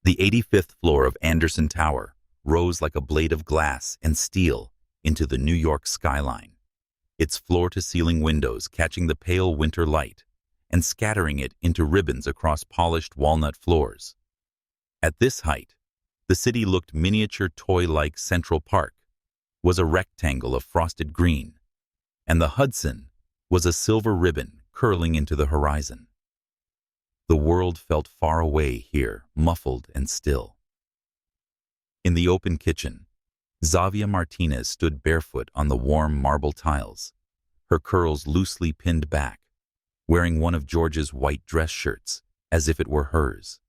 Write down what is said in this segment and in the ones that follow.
The 85th floor of Anderson Tower rose like a blade of glass and steel into the New York skyline, its floor-to-ceiling windows catching the pale winter light and scattering it into ribbons across polished walnut floors. At this height, the city looked miniature toy-like Central Park was a rectangle of frosted green, and the Hudson was a silver ribbon curling into the horizon. The world felt far away here, muffled and still. In the open kitchen, Xavia Martinez stood barefoot on the warm marble tiles, her curls loosely pinned back, wearing one of George's white dress shirts, as if it were hers.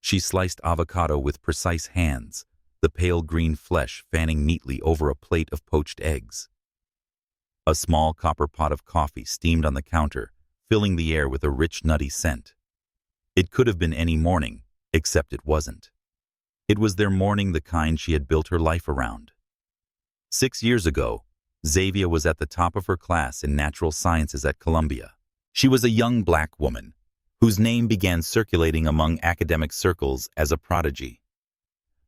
She sliced avocado with precise hands, the pale green flesh fanning neatly over a plate of poached eggs. A small copper pot of coffee steamed on the counter, filling the air with a rich, nutty scent. It could have been any morning, except it wasn't. It was their morning, the kind she had built her life around. 6 years ago, Xavia was at the top of her class in natural sciences at Columbia. She was a young black woman, whose name began circulating among academic circles as a prodigy.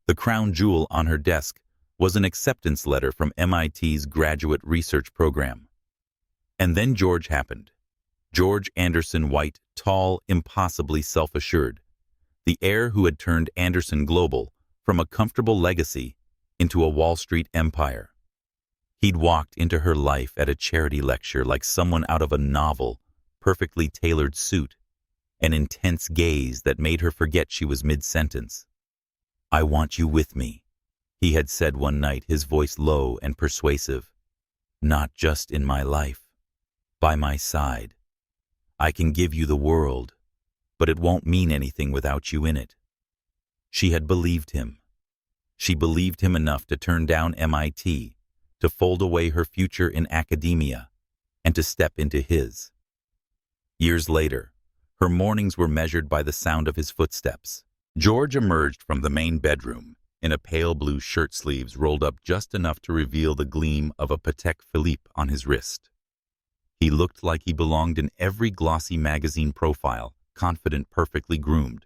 The crown jewel on her desk was an acceptance letter from MIT's graduate research program. And then George happened. George Anderson White, tall, impossibly self-assured, the heir who had turned Anderson global from a comfortable legacy into a Wall Street empire. He'd walked into her life at a charity lecture like someone out of a novel, perfectly tailored suit, an intense gaze that made her forget she was mid-sentence. "I want you with me," he had said one night, his voice low and persuasive. "Not just in my life, by my side. I can give you the world, but it won't mean anything without you in it." She had believed him. She believed him enough to turn down MIT, to fold away her future in academia, and to step into his. Years later, her mornings were measured by the sound of his footsteps. George emerged from the main bedroom in a pale blue shirt, sleeves rolled up just enough to reveal the gleam of a Patek Philippe on his wrist. He looked like he belonged in every glossy magazine profile, confident, perfectly groomed,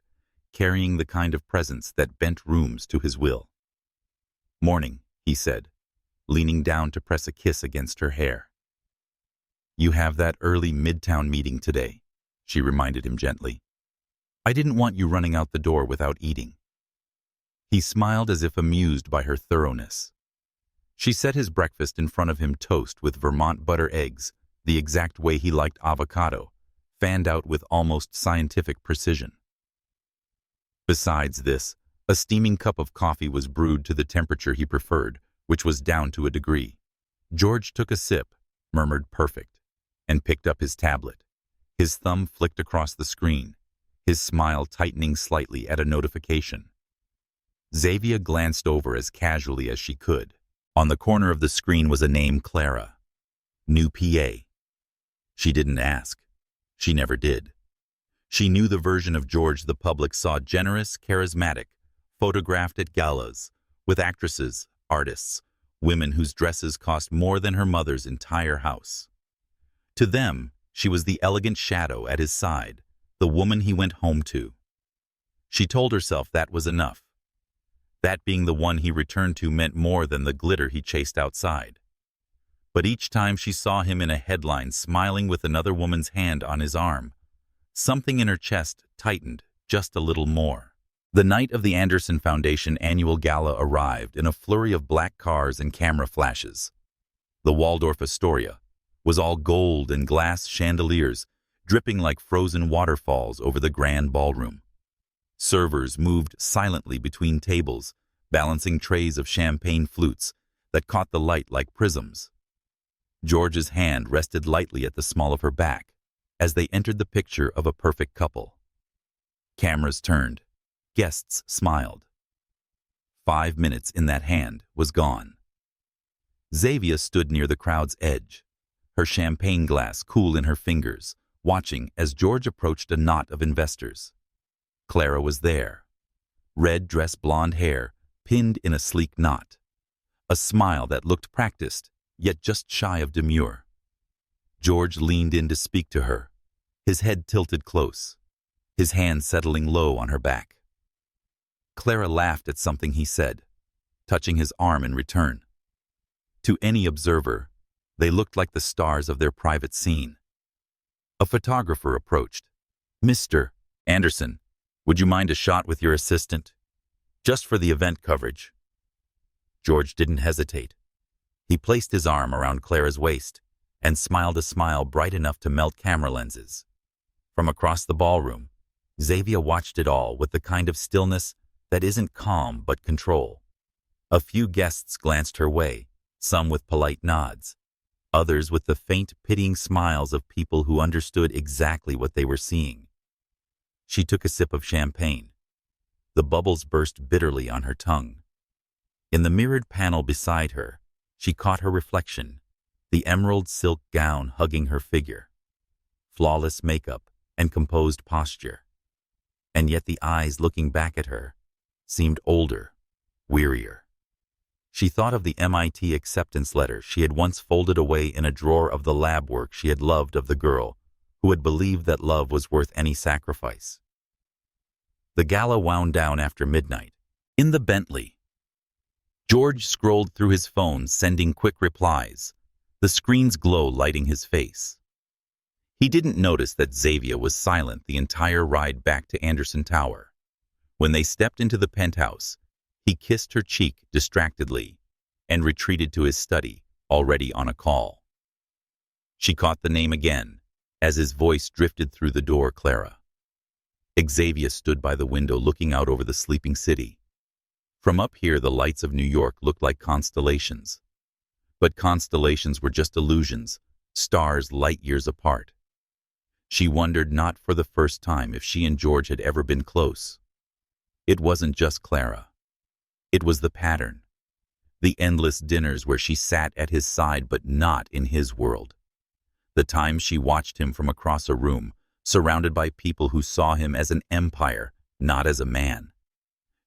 carrying the kind of presence that bent rooms to his will. "Morning," he said, leaning down to press a kiss against her hair. "You have that early Midtown meeting today," she reminded him gently. "I didn't want you running out the door without eating." He smiled as if amused by her thoroughness. She set his breakfast in front of him, toast with Vermont butter eggs, the exact way he liked avocado, fanned out with almost scientific precision. Besides this, a steaming cup of coffee was brewed to the temperature he preferred, which was down to a degree. George took a sip, murmured "perfect," and picked up his tablet. His thumb flicked across the screen, his smile tightening slightly at a notification. Xavia glanced over as casually as she could. On the corner of the screen was a name: Clara. New PA. She didn't ask. She never did. She knew the version of George the public saw: generous, charismatic, photographed at galas, with actresses, artists, women whose dresses cost more than her mother's entire house. To them, she was the elegant shadow at his side, the woman he went home to. She told herself that was enough. That being the one he returned to meant more than the glitter he chased outside. But each time she saw him in a headline smiling with another woman's hand on his arm, something in her chest tightened just a little more. The night of the Anderson Foundation annual gala arrived in a flurry of black cars and camera flashes. The Waldorf Astoria was all gold and glass chandeliers dripping like frozen waterfalls over the grand ballroom. Servers moved silently between tables, balancing trays of champagne flutes that caught the light like prisms. George's hand rested lightly at the small of her back as they entered the picture of a perfect couple. Cameras turned. Guests smiled. 5 minutes in that hand was gone. Xavia stood near the crowd's edge, her champagne glass cool in her fingers, watching as George approached a knot of investors. Clara was there. Red dress, blonde hair, pinned in a sleek knot. A smile that looked practiced, yet just shy of demure. George leaned in to speak to her, his head tilted close, his hand settling low on her back. Clara laughed at something he said, touching his arm in return. To any observer, they looked like the stars of their private scene. A photographer approached. "Mr. Anderson, would you mind a shot with your assistant? Just for the event coverage." George didn't hesitate. He placed his arm around Clara's waist and smiled a smile bright enough to melt camera lenses. From across the ballroom, Xavia watched it all with the kind of stillness that isn't calm but control. A few guests glanced her way, some with polite nods, others with the faint, pitying smiles of people who understood exactly what they were seeing. She took a sip of champagne. The bubbles burst bitterly on her tongue. In the mirrored panel beside her, she caught her reflection, the emerald silk gown hugging her figure, flawless makeup and composed posture. And yet the eyes looking back at her seemed older, wearier. She thought of the MIT acceptance letter she had once folded away in a drawer of the lab work she had loved of the girl who had believed that love was worth any sacrifice. The gala wound down after midnight. In the Bentley, George scrolled through his phone, sending quick replies, the screen's glow lighting his face. He didn't notice that Xavia was silent the entire ride back to Anderson Tower. When they stepped into the penthouse, he kissed her cheek distractedly and retreated to his study, already on a call. She caught the name again as his voice drifted through the door. Clara. Xavia stood by the window looking out over the sleeping city. From up here, the lights of New York looked like constellations. But constellations were just illusions, stars light years apart. She wondered not for the first time if she and George had ever been close. It wasn't just Clara. It was the pattern. The endless dinners where she sat at his side but not in his world. The times she watched him from across a room, surrounded by people who saw him as an empire, not as a man.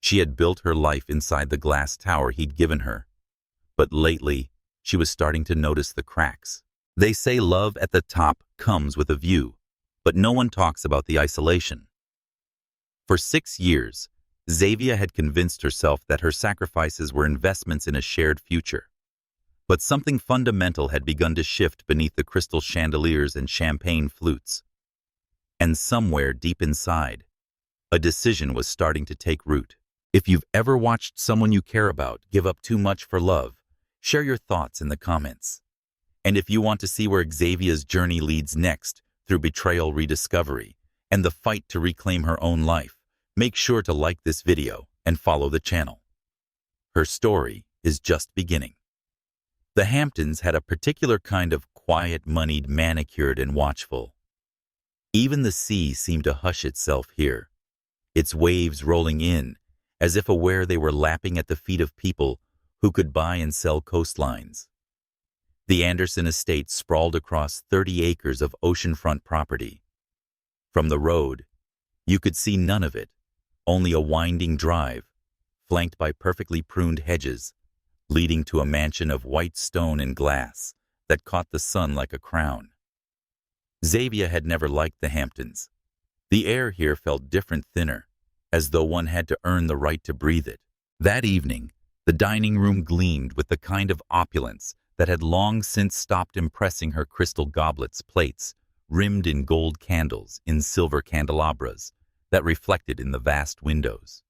She had built her life inside the glass tower he'd given her. But lately, she was starting to notice the cracks. They say love at the top comes with a view, but no one talks about the isolation. For 6 years, Xavia had convinced herself that her sacrifices were investments in a shared future. But something fundamental had begun to shift beneath the crystal chandeliers and champagne flutes. And somewhere deep inside, a decision was starting to take root. If you've ever watched someone you care about give up too much for love, share your thoughts in the comments. And if you want to see where Xavia's journey leads next, through betrayal, rediscovery, and the fight to reclaim her own life, make sure to like this video and follow the channel. Her story is just beginning. The Hamptons had a particular kind of quiet, moneyed, manicured, and watchful. Even the sea seemed to hush itself here, its waves rolling in, as if aware they were lapping at the feet of people who could buy and sell coastlines. The Anderson estate sprawled across 30 acres of oceanfront property. From the road, you could see none of it, only a winding drive, flanked by perfectly pruned hedges, leading to a mansion of white stone and glass that caught the sun like a crown. Xavia had never liked the Hamptons. The air here felt different, thinner, as though one had to earn the right to breathe it. That evening, the dining room gleamed with the kind of opulence that had long since stopped impressing her. Crystal goblets, plates, rimmed in gold candles in silver candelabras that reflected in the vast windows.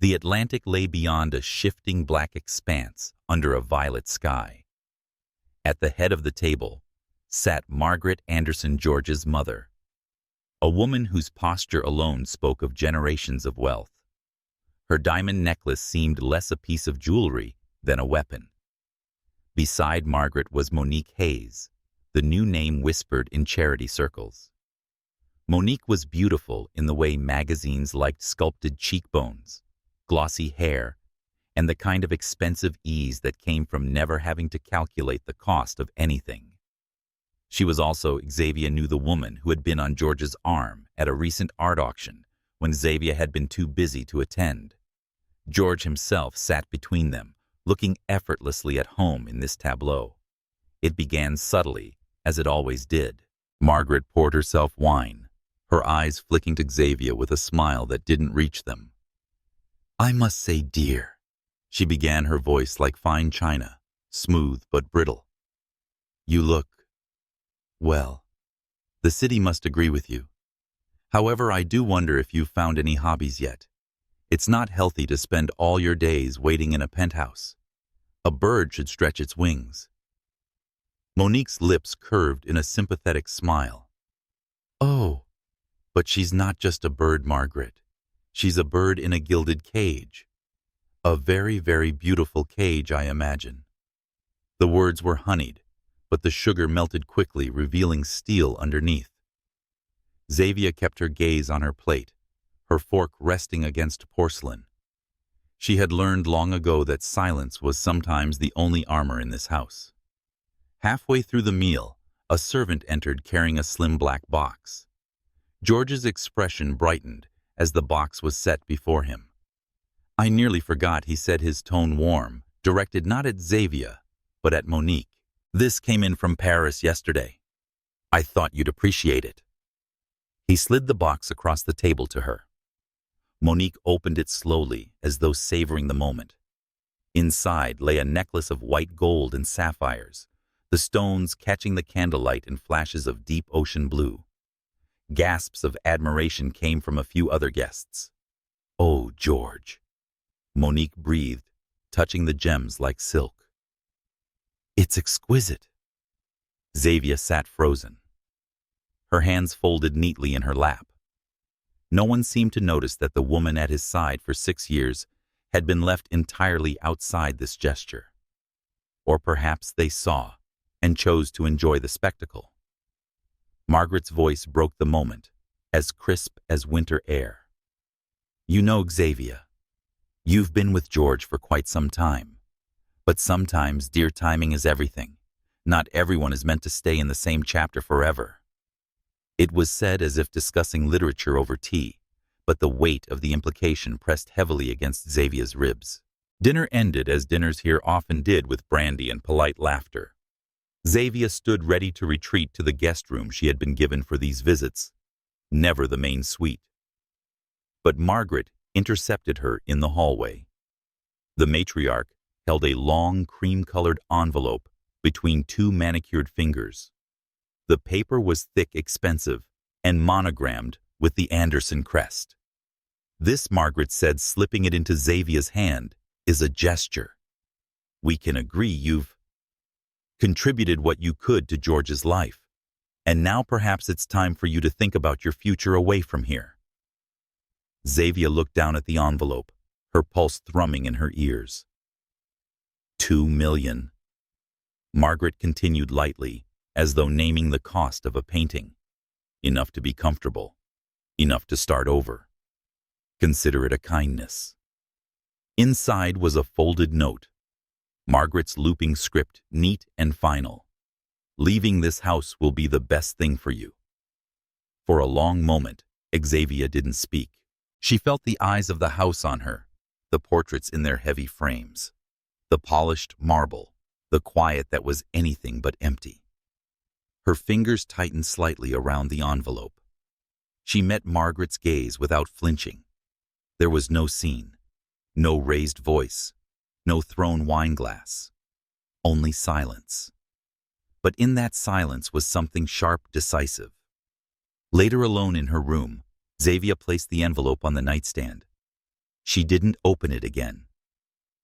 The Atlantic lay beyond a shifting black expanse under a violet sky. At the head of the table sat Margaret Anderson, George's mother, a woman whose posture alone spoke of generations of wealth. Her diamond necklace seemed less a piece of jewelry than a weapon. Beside Margaret was Monique Hayes, the new name whispered in charity circles. Monique was beautiful in the way magazines liked sculpted cheekbones, glossy hair, and the kind of expensive ease that came from never having to calculate the cost of anything. She was also, Xavia knew, the woman who had been on George's arm at a recent art auction when Xavia had been too busy to attend. George himself sat between them, looking effortlessly at home in this tableau. It began subtly, as it always did. Margaret poured herself wine, her eyes flicking to Xavia with a smile that didn't reach them. I must say, dear, she began, her voice like fine china, smooth but brittle. You look, well, the city must agree with you. However, I do wonder if you've found any hobbies yet. It's not healthy to spend all your days waiting in a penthouse. A bird should stretch its wings. Monique's lips curved in a sympathetic smile. Oh, but she's not just a bird, Margaret. She's a bird in a gilded cage. A very, very beautiful cage, I imagine. The words were honeyed, but the sugar melted quickly, revealing steel underneath. Xavia kept her gaze on her plate, her fork resting against porcelain. She had learned long ago that silence was sometimes the only armor in this house. Halfway through the meal, a servant entered carrying a slim black box. George's expression brightened as the box was set before him. I nearly forgot, he said, his tone warm, directed not at Xavia, but at Monique. This came in from Paris yesterday. I thought you'd appreciate it. He slid the box across the table to her. Monique opened it slowly, as though savoring the moment. Inside lay a necklace of white gold and sapphires, the stones catching the candlelight in flashes of deep ocean blue. Gasps of admiration came from a few other guests. Oh, George, Monique breathed, touching the gems like silk. It's exquisite. Xavia sat frozen, her hands folded neatly in her lap. No one seemed to notice that the woman at his side for 6 years had been left entirely outside this gesture. Or perhaps they saw and chose to enjoy the spectacle. Margaret's voice broke the moment, as crisp as winter air. You know, Xavia, you've been with George for quite some time. But sometimes, dear, timing is everything. Not everyone is meant to stay in the same chapter forever. It was said as if discussing literature over tea, but the weight of the implication pressed heavily against Xavia's ribs. Dinner ended as dinners here often did, with brandy and polite laughter. Xavia stood ready to retreat to the guest room she had been given for these visits, never the main suite. But Margaret intercepted her in the hallway. The matriarch held a long cream-colored envelope between 2 manicured fingers. The paper was thick, expensive, and monogrammed with the Anderson crest. This, Margaret said, slipping it into Xavia's hand, is a gesture. We can agree you've contributed what you could to George's life, and now perhaps it's time for you to think about your future away from here. Xavia looked down at the envelope, her pulse thrumming in her ears. 2 million. Margaret continued lightly, as though naming the cost of a painting. Enough to be comfortable. Enough to start over. Consider it a kindness. Inside was a folded note. Margaret's looping script, neat and final. Leaving this house will be the best thing for you. For a long moment, Xavia didn't speak. She felt the eyes of the house on her, the portraits in their heavy frames, the polished marble, the quiet that was anything but empty. Her fingers tightened slightly around the envelope. She met Margaret's gaze without flinching. There was no scene, no raised voice, no thrown wine glass, only silence. But in that silence was something sharp, decisive. Later, alone in her room, Xavia placed the envelope on the nightstand. She didn't open it again.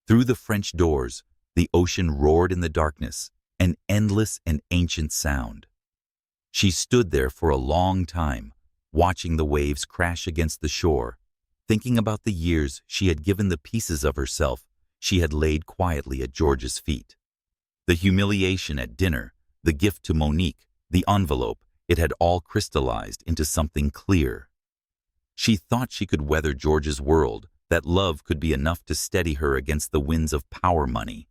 Through the French doors, the ocean roared in the darkness, an endless and ancient sound. She stood there for a long time, watching the waves crash against the shore, thinking about the years she had given the pieces of herself she had laid quietly at George's feet. The humiliation at dinner, the gift to Monique, the envelope, it had all crystallized into something clear. She thought she could weather George's world, that love could be enough to steady her against the winds of power money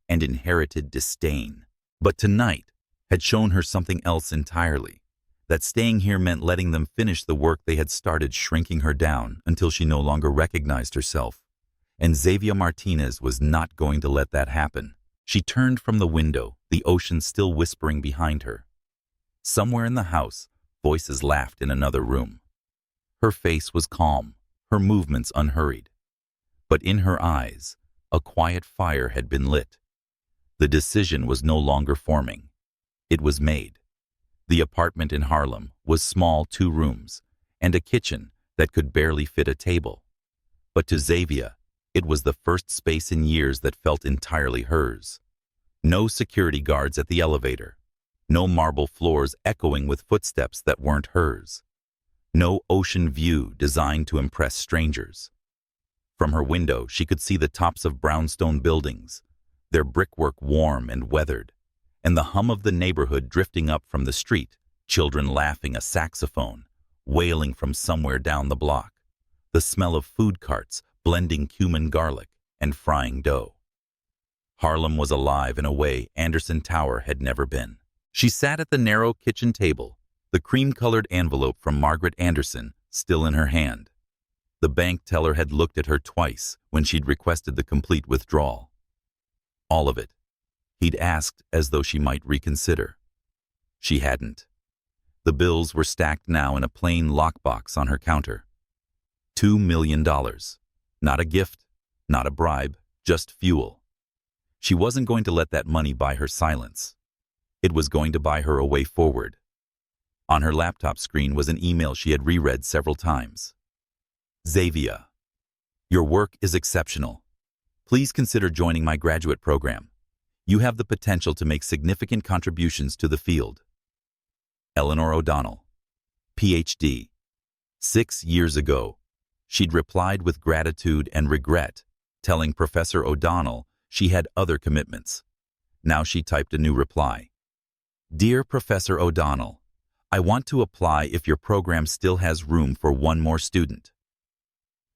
and inherited disdain. But tonight had shown her something else entirely, that staying here meant letting them finish the work they had started, shrinking her down until she no longer recognized herself. And Xavia Martinez was not going to let that happen. She turned from the window, the ocean still whispering behind her. Somewhere in the house, voices laughed in another room. Her face was calm, her movements unhurried. but in her eyes, a quiet fire had been lit. The decision was no longer forming. It was made. The apartment in Harlem was small, 2 rooms, and a kitchen that could barely fit a table. But to Xavia, it was the first space in years that felt entirely hers. No security guards at the elevator. No marble floors echoing with footsteps that weren't hers. No ocean view designed to impress strangers. From her window, she could see the tops of brownstone buildings, their brickwork warm and weathered, and the hum of the neighborhood drifting up from the street, children laughing, a saxophone wailing from somewhere down the block, the smell of food carts blending cumin garlic and frying dough. Harlem was alive in a way Anderson Tower had never been. She sat at the narrow kitchen table, the cream-colored envelope from Margaret Anderson still in her hand. The bank teller had looked at her twice when she'd requested the complete withdrawal. All of it. He'd asked as though she might reconsider. She hadn't. The bills were stacked now in a plain lockbox on her counter. $2 million. Not a gift, not a bribe, just fuel. She wasn't going to let that money buy her silence. It was going to buy her a way forward. On her laptop screen was an email she had reread several times. Xavia, your work is exceptional. Please consider joining my graduate program. You have the potential to make significant contributions to the field. Eleanor O'Donnell, Ph.D. 6 years ago, she'd replied with gratitude and regret, telling Professor O'Donnell she had other commitments. Now she typed a new reply. Dear Professor O'Donnell, I want to apply if your program still has room for 1 more student.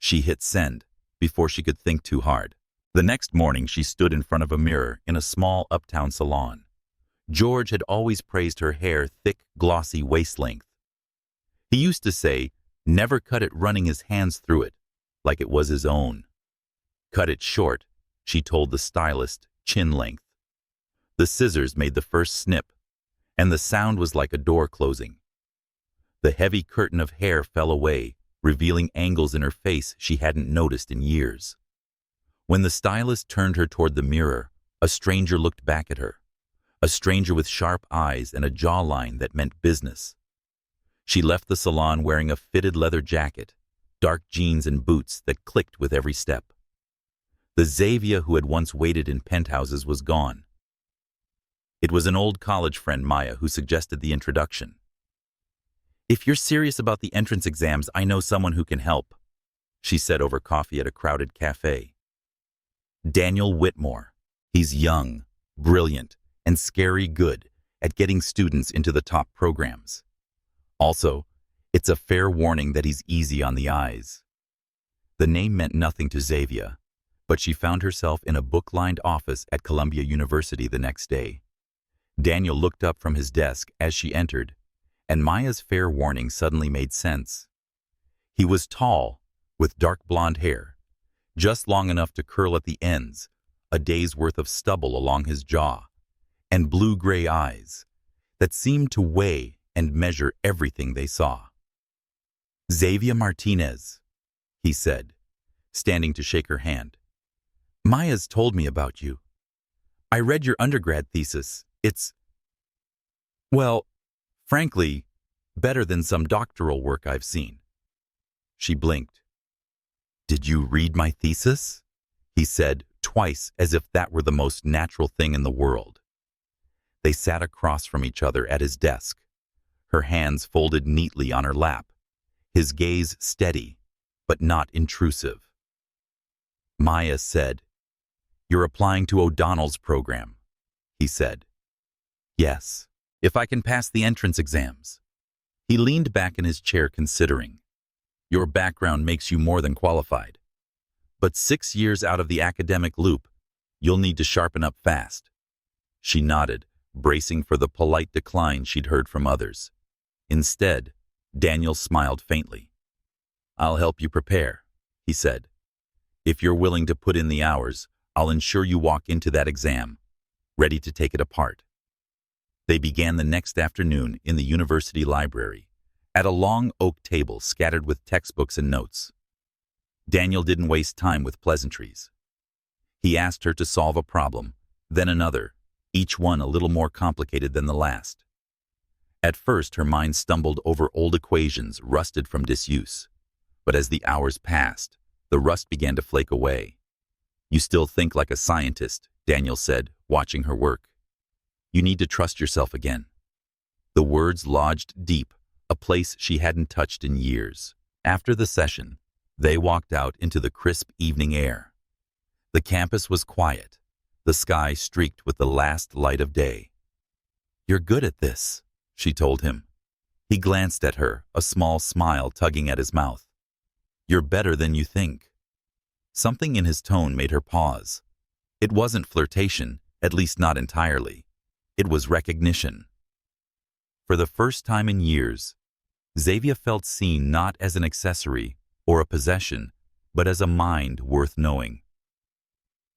She hit send before she could think too hard. The next morning, she stood in front of a mirror in a small uptown salon. George had always praised her hair, thick, glossy waist length. He used to say, never cut it running his hands through it, like it was his own. Cut it short, she told the stylist, chin length. The scissors made the first snip, and the sound was like a door closing. The heavy curtain of hair fell away, revealing angles in her face she hadn't noticed in years. When the stylist turned her toward the mirror, a stranger looked back at her. A stranger with sharp eyes and a jawline that meant business. She left the salon wearing a fitted leather jacket, dark jeans and boots that clicked with every step. The Xavia who had once waited in penthouses was gone. It was an old college friend, Maya, who suggested the introduction. If you're serious about the entrance exams, I know someone who can help, she said over coffee at a crowded cafe. Daniel Whitmore. He's young, brilliant, and scary good at getting students into the top programs. Also, it's a fair warning that he's easy on the eyes. The name meant nothing to Xavia, but she found herself in a book-lined office at Columbia University the next day. Daniel looked up from his desk as she entered, and Maya's fair warning suddenly made sense. He was tall, with dark blonde hair, just long enough to curl at the ends, a day's worth of stubble along his jaw, and blue-gray eyes that seemed to weigh and measure everything they saw. Xavia Martinez, he said, standing to shake her hand. Maya's told me about you. I read your undergrad thesis. It's, well, frankly, better than some doctoral work I've seen. She blinked. Did you read my thesis? He said, twice, as if that were the most natural thing in the world. They sat across from each other at his desk, her hands folded neatly on her lap, his gaze steady, but not intrusive. Maya said, You're applying to O'Donnell's program, he said. Yes, if I can pass the entrance exams. He leaned back in his chair considering. Your background makes you more than qualified. But 6 years out of the academic loop, you'll need to sharpen up fast. She nodded, bracing for the polite decline she'd heard from others. Instead, Daniel smiled faintly. I'll help you prepare, he said. If you're willing to put in the hours, I'll ensure you walk into that exam, ready to take it apart. They began the next afternoon in the university library, at a long oak table scattered with textbooks and notes. Daniel didn't waste time with pleasantries. He asked her to solve a problem, then another, each one a little more complicated than the last. At first, her mind stumbled over old equations rusted from disuse. But as the hours passed, the rust began to flake away. "You still think like a scientist," Daniel said, watching her work. "You need to trust yourself again." The words lodged deep, a place she hadn't touched in years. After the session, they walked out into the crisp evening air. The campus was quiet, the sky streaked with the last light of day. "You're good at this," she told him. He glanced at her, a small smile tugging at his mouth. "You're better than you think." Something in his tone made her pause. It wasn't flirtation, at least not entirely. It was recognition. For the first time in years, Xavia felt seen not as an accessory or a possession, but as a mind worth knowing.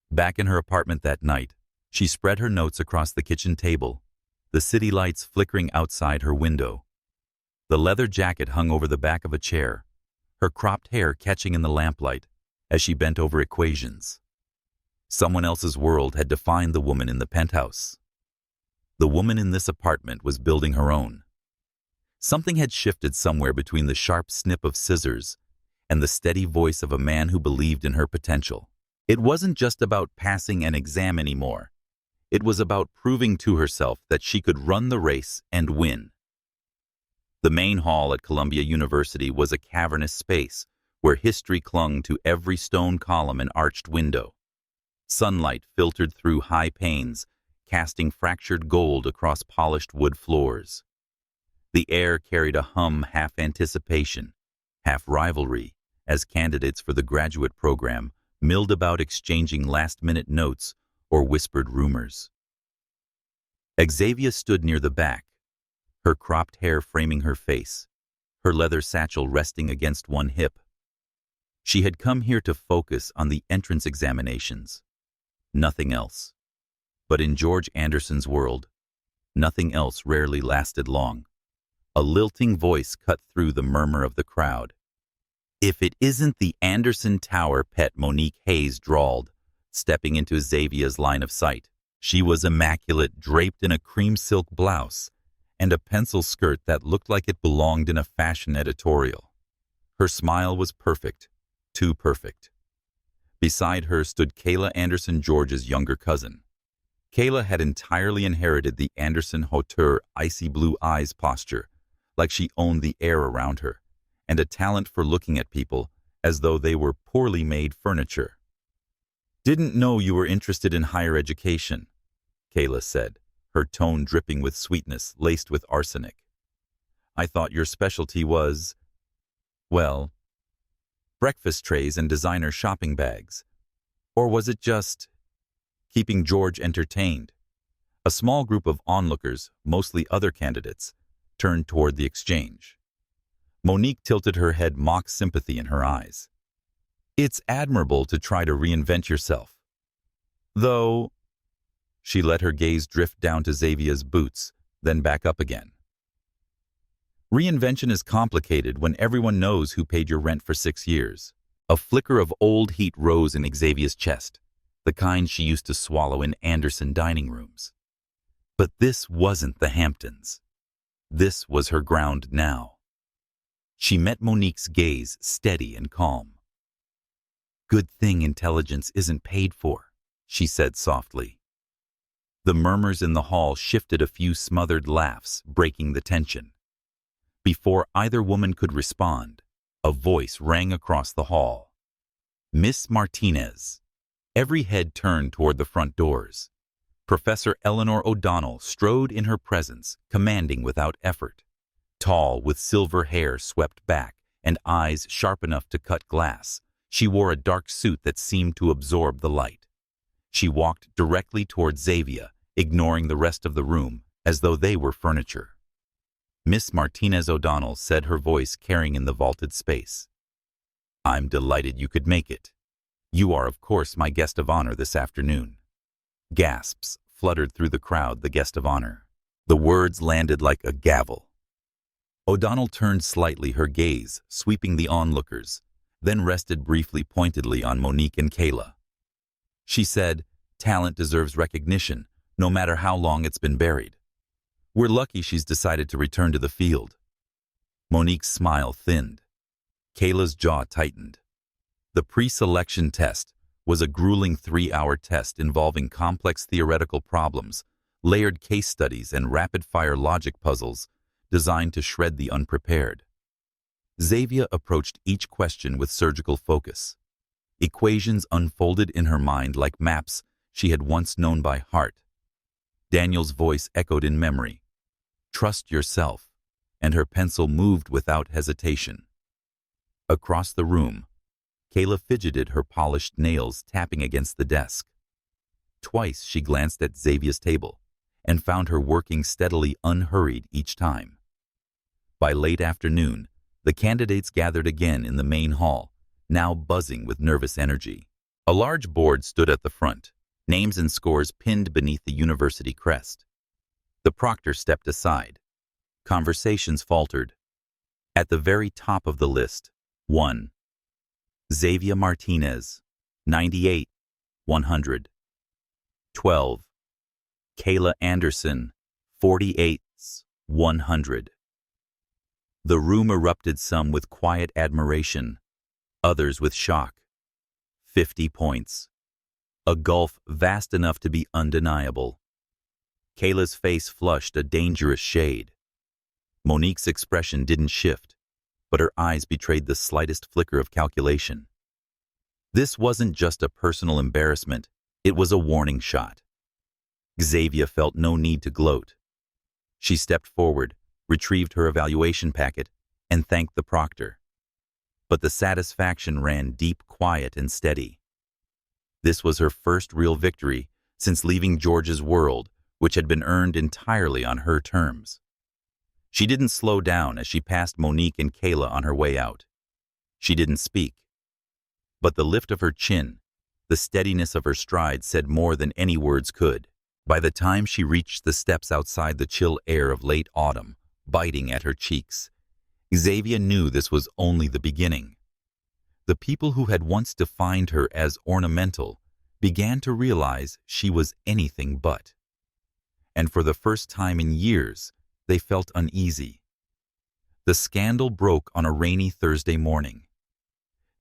Back in her apartment that night, she spread her notes across the kitchen table, the city lights flickering outside her window. The leather jacket hung over the back of a chair, her cropped hair catching in the lamplight as she bent over equations. Someone else's world had defined the woman in the penthouse. The woman in this apartment was building her own. Something had shifted somewhere between the sharp snip of scissors and the steady voice of a man who believed in her potential. It wasn't just about passing an exam anymore. It was about proving to herself that she could run the race and win. The main hall at Columbia University was a cavernous space where history clung to every stone column and arched window. Sunlight filtered through high panes, casting fractured gold across polished wood floors. The air carried a hum half anticipation, half rivalry, as candidates for the graduate program milled about exchanging last-minute notes or whispered rumors. Xavia stood near the back, her cropped hair framing her face, her leather satchel resting against one hip. She had come here to focus on the entrance examinations, nothing else. But in George Anderson's world, nothing else rarely lasted long. A lilting voice cut through the murmur of the crowd. "If it isn't the Anderson Tower pet," Monique Hayes drawled, stepping into Xavia's line of sight. She was immaculate, draped in a cream silk blouse and a pencil skirt that looked like it belonged in a fashion editorial. Her smile was perfect, too perfect. Beside her stood Kayla Anderson, George's younger cousin. Kayla had entirely inherited the Anderson hauteur icy blue eyes posture, like she owned the air around her, and a talent for looking at people as though they were poorly made furniture. "Didn't know you were interested in higher education," Kayla said, her tone dripping with sweetness laced with arsenic. "I thought your specialty was, well, breakfast trays and designer shopping bags. Or was it just keeping George entertained?" A small group of onlookers, mostly other candidates, turned toward the exchange. Monique tilted her head, mock sympathy in her eyes. "It's admirable to try to reinvent yourself. Though," she let her gaze drift down to Xavia's boots, then back up again. "Reinvention is complicated when everyone knows who paid your rent for 6 years. A flicker of old heat rose in Xavia's chest, the kind she used to swallow in Anderson dining rooms. But this wasn't the Hamptons. This was her ground now. She met Monique's gaze, steady and calm. "Good thing intelligence isn't paid for," she said softly. The murmurs in the hall shifted, a few smothered laughs, breaking the tension. Before either woman could respond, a voice rang across the hall. "Miss Martinez." Every head turned toward the front doors. Professor Eleanor O'Donnell strode in her presence, commanding without effort. Tall, with silver hair swept back and eyes sharp enough to cut glass, she wore a dark suit that seemed to absorb the light. She walked directly toward Xavia, ignoring the rest of the room, as though they were furniture. "Miss Martinez," O'Donnell said, her voice carrying in the vaulted space. "I'm delighted you could make it. You are, of course, my guest of honor this afternoon." Gasps fluttered through the crowd, the guest of honor. The words landed like a gavel. O'Donnell turned slightly, her gaze sweeping the onlookers, then rested briefly pointedly on Monique and Kayla. She said, "Talent deserves recognition, no matter how long it's been buried. We're lucky she's decided to return to the field." Monique's smile thinned. Kayla's jaw tightened. The pre-selection test was a grueling 3-hour test involving complex theoretical problems, layered case studies, and rapid-fire logic puzzles designed to shred the unprepared. Xavia approached each question with surgical focus. Equations unfolded in her mind like maps she had once known by heart. Daniel's voice echoed in memory. "Trust yourself," and her pencil moved without hesitation. Across the room, Kayla fidgeted, her polished nails tapping against the desk. Twice she glanced at Xavia's table and found her working steadily, unhurried each time. By late afternoon, the candidates gathered again in the main hall, now buzzing with nervous energy. A large board stood at the front, names and scores pinned beneath the university crest. The proctor stepped aside. Conversations faltered. At the very top of the list, 1. Xavia Martinez, 98, 100. 12. Kayla Anderson, 48, 100. The room erupted, some with quiet admiration, others with shock. 50 points. A gulf vast enough to be undeniable. Kayla's face flushed a dangerous shade. Monique's expression didn't shift, but her eyes betrayed the slightest flicker of calculation. This wasn't just a personal embarrassment, it was a warning shot. Xavia felt no need to gloat. She stepped forward, retrieved her evaluation packet, and thanked the proctor. But the satisfaction ran deep, quiet, and steady. This was her first real victory since leaving George's world, which had been earned entirely on her terms. She didn't slow down as she passed Monique and Kayla on her way out. She didn't speak. But the lift of her chin, the steadiness of her stride said more than any words could. By the time she reached the steps outside, the chill air of late autumn biting at her cheeks, Xavia knew this was only the beginning. The people who had once defined her as ornamental began to realize she was anything but. And for the first time in years, they felt uneasy. The scandal broke on a rainy Thursday morning.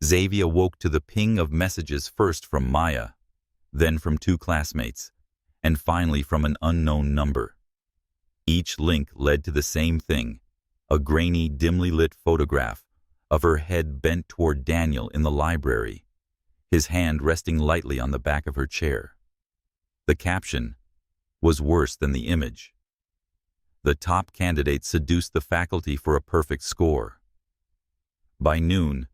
Xavia woke to the ping of messages, first from Maya, then from 2 classmates, and finally from an unknown number. Each link led to the same thing, a grainy, dimly lit photograph of her head bent toward Daniel in the library, his hand resting lightly on the back of her chair. The caption was worse than the image. The top candidate seduced the faculty for a perfect score. By noon,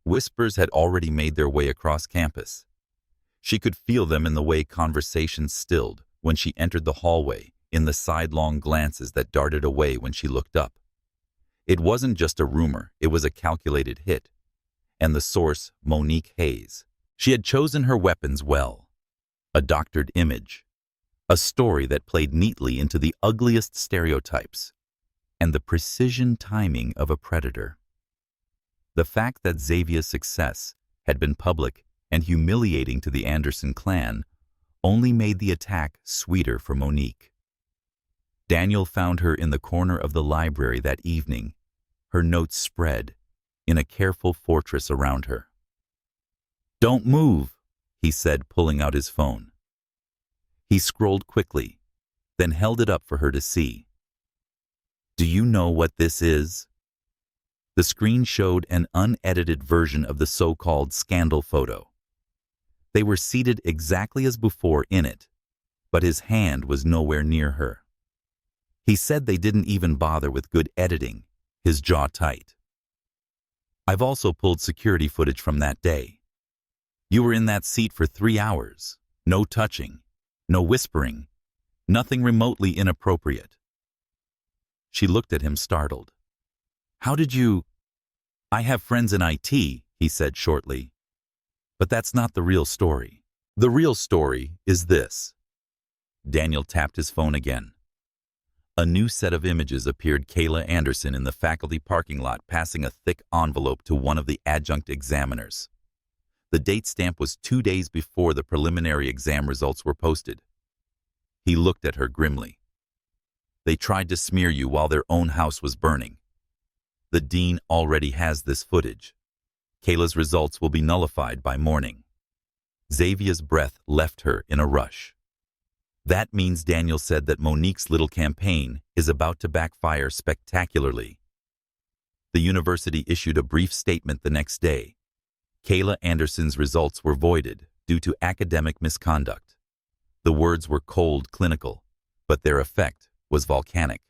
whispers had already made their way across campus. She could feel them in the way conversations stilled when she entered the hallway, in the sidelong glances that darted away when she looked up. It wasn't just a rumor, it was a calculated hit. And the source, Monique Hayes. She had chosen her weapons well. A doctored image. A story that played neatly into the ugliest stereotypes. And the precision timing of a predator. The fact that Xavia's success had been public and humiliating to the Anderson clan only made the attack sweeter for Monique. Daniel found her in the corner of the library that evening, her notes spread in a careful fortress around her. "Don't move," he said, pulling out his phone. He scrolled quickly, then held it up for her to see. "Do you know what this is?" The screen showed an unedited version of the so-called scandal photo. They were seated exactly as before in it, but his hand was nowhere near her. He said they didn't even bother with good editing, his jaw tight. "I've also pulled security footage from that day. You were in that seat for 3 hours. No touching, no whispering, nothing remotely inappropriate." She looked at him, startled. "How did you—" "I have friends in IT," he said shortly. "But that's not the real story. The real story is this." Daniel tapped his phone again. A new set of images appeared: Kayla Anderson in the faculty parking lot passing a thick envelope to one of the adjunct examiners. The date stamp was 2 days before the preliminary exam results were posted. He looked at her grimly. They tried to smear you while their own house was burning. The dean already has this footage. Kayla's results will be nullified by morning. Xavia's breath left her in a rush. That means Daniel said that Monique's little campaign is about to backfire spectacularly. The university issued a brief statement the next day. Kayla Anderson's results were voided due to academic misconduct. The words were cold, clinical, but their effect was volcanic.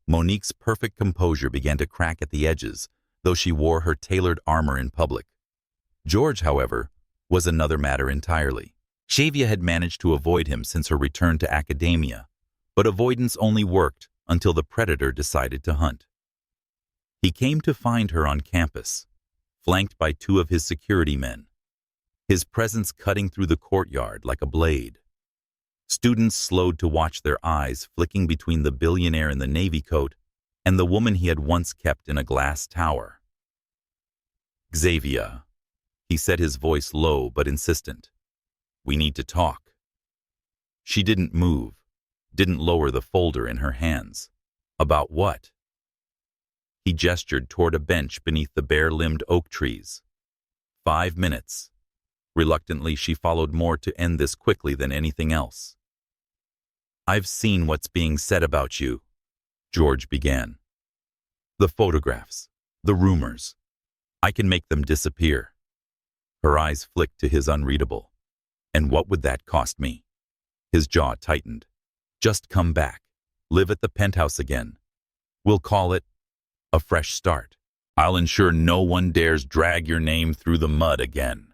Monique's perfect composure began to crack at the edges, though she wore her tailored armor in public. George, however, was another matter entirely. Xavia had managed to avoid him since her return to academia, but avoidance only worked until the predator decided to hunt. He came to find her on campus, flanked by 2 of his security men, his presence cutting through the courtyard like a blade. Students slowed to watch, their eyes flicking between the billionaire in the navy coat and the woman he had once kept in a glass tower. "Xavia," he said, his voice low but insistent. "We need to talk." She didn't move, didn't lower the folder in her hands. "About what?" He gestured toward a bench beneath the bare-limbed oak trees. 5 minutes. Reluctantly, she followed more to end this quickly than anything else. "I've seen what's being said about you," George began. "The photographs, the rumors. I can make them disappear." Her eyes flicked to his unreadable. "And what would that cost me?" His jaw tightened. "Just come back. Live at the penthouse again. We'll call it a fresh start. I'll ensure no one dares drag your name through the mud again."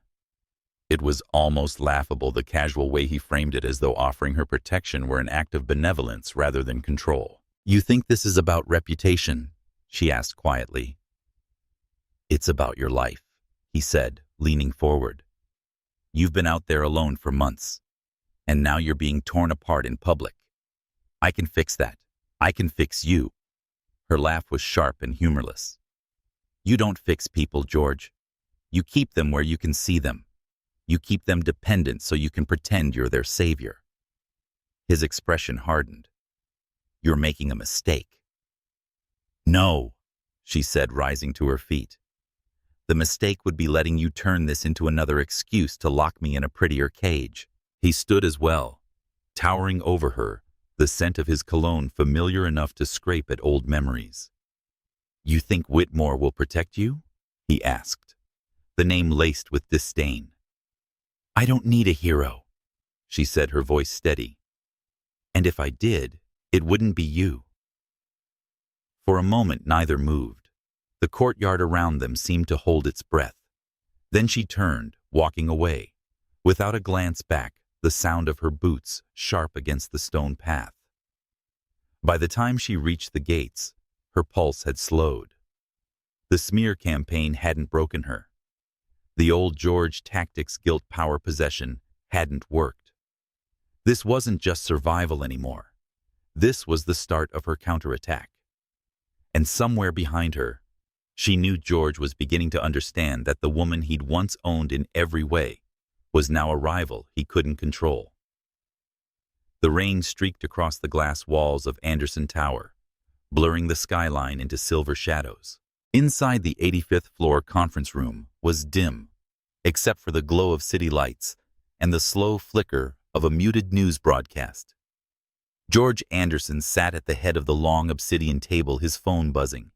It was almost laughable, the casual way he framed it, as though offering her protection were an act of benevolence rather than control. "You think this is about reputation?" she asked quietly. "It's about your life," he said, leaning forward. "You've been out there alone for months, and now you're being torn apart in public. I can fix that. I can fix you." Her laugh was sharp and humorless. "You don't fix people, George. You keep them where you can see them. You keep them dependent so you can pretend you're their savior." His expression hardened. "You're making a mistake." "No," she said, rising to her feet. "The mistake would be letting you turn this into another excuse to lock me in a prettier cage." He stood as well, towering over her, the scent of his cologne familiar enough to scrape at old memories. "You think Whitmore will protect you?" he asked, the name laced with disdain. "I don't need a hero," she said, her voice steady. "And if I did, it wouldn't be you." For a moment, neither moved. The courtyard around them seemed to hold its breath. Then she turned, walking away, without a glance back, the sound of her boots sharp against the stone path. By the time she reached the gates, her pulse had slowed. The smear campaign hadn't broken her. The old George tactics, guilt, power, possession, hadn't worked. This wasn't just survival anymore. This was the start of her counterattack. And somewhere behind her, she knew George was beginning to understand that the woman he'd once owned in every way was now a rival he couldn't control. The rain streaked across the glass walls of Anderson Tower, blurring the skyline into silver shadows. Inside, the 85th floor conference room was dim, except for the glow of city lights and the slow flicker of a muted news broadcast. George Anderson sat at the head of the long obsidian table, his phone buzzing.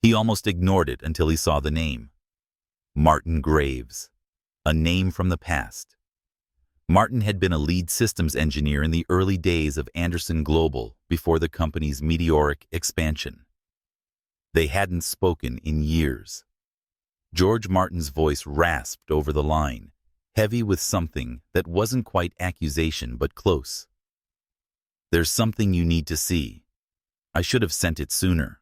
He almost ignored it until he saw the name. Martin Graves. A name from the past. Martin had been a lead systems engineer in the early days of Anderson Global before the company's meteoric expansion. They hadn't spoken in years. George Martin's voice rasped over the line, heavy with something that wasn't quite accusation but close. "There's something you need to see. I should have sent it sooner."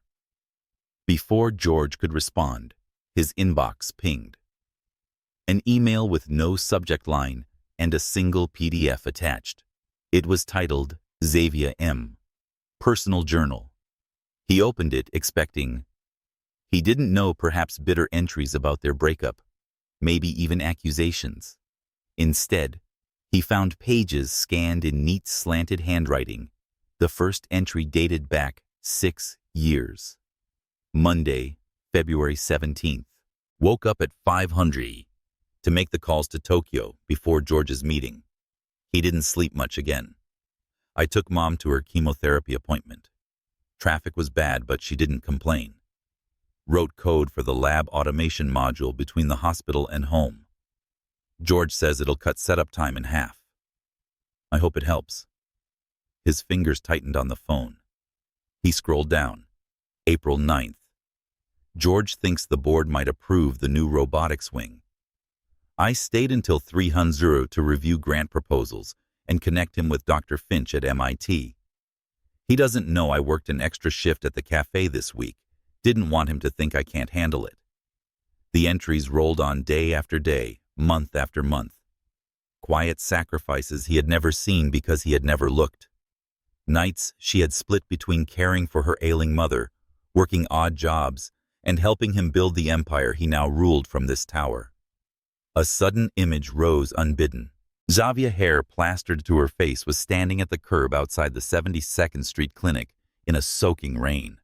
Before George could respond, his inbox pinged. An email with no subject line and a single PDF attached. It was titled Xavia M. Personal journal. He opened it expecting. He didn't know, perhaps bitter entries about their breakup, maybe even accusations. Instead, he found pages scanned in neat slanted handwriting, the first entry dated back 6 years. Monday, February 17th. Woke up at 500 to make the calls to Tokyo before George's meeting. He didn't sleep much again. I took Mom to her chemotherapy appointment. Traffic was bad, but she didn't complain. Wrote code for the lab automation module between the hospital and home. George says it'll cut setup time in half. I hope it helps. His fingers tightened on the phone. He scrolled down. April 9th. George thinks the board might approve the new robotics wing. I stayed until 300 to review grant proposals and connect him with Dr. Finch at MIT. He doesn't know I worked an extra shift at the cafe this week. Didn't want him to think I can't handle it. The entries rolled on day after day, month after month. Quiet sacrifices he had never seen because he had never looked. Nights she had split between caring for her ailing mother, working odd jobs, and helping him build the empire he now ruled from this tower. A sudden image rose unbidden. Xavia, hair plastered to her face, was standing at the curb outside the 72nd Street clinic in a soaking rain.